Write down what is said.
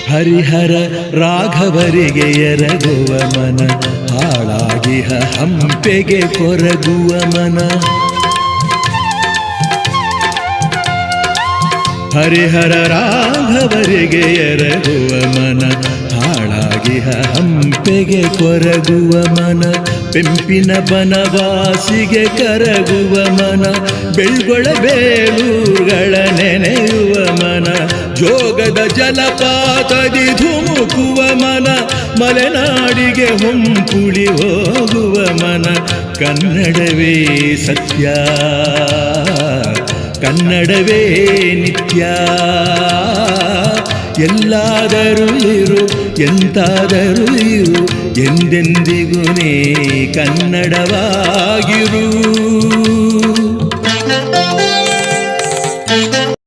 ಹರಿಹರ ರಾಘವರಿಗೆ ಎರಗುವ ಮನ, ಹಾಳಾಗಿಹ ಹಂಪೆಗೆ ಕೊರಗುವ ಮನ. ಹರಿಹರ ರಾಘವರಿಗೆ ಎರಗುವ ಮನ, ಹಾಳಾಗಿಹ ಹಂಪೆಗೆ ಕೊರಗುವ ಮನ. ಪೆಂಪಿನ ಬನವಾಸಿಗೆ ಕರಗುವ ಮನ, ಬೆಳ್ಗೊಳ ಬೇಲೂರುಗಳ ನೆನೆಯುವ ಮನ. ಜೋಗದ ಜಲಪಾತದಿ ಧುಮುಕುವ ಮನ, ಮಲೆನಾಡಿಗೆ ಹೊಂಪುಳಿ ಹೋಗುವ ಮನ. ಕನ್ನಡವೇ ಸತ್ಯ, ಕನ್ನಡವೇ ನಿತ್ಯ. ಎಲ್ಲಾದರೂ ಇರು, ಎಂತಾದರೂ ಇರು, ಎಂದೆಂದಿಗೂ ನೀ ಕನ್ನಡವಾಗಿರು.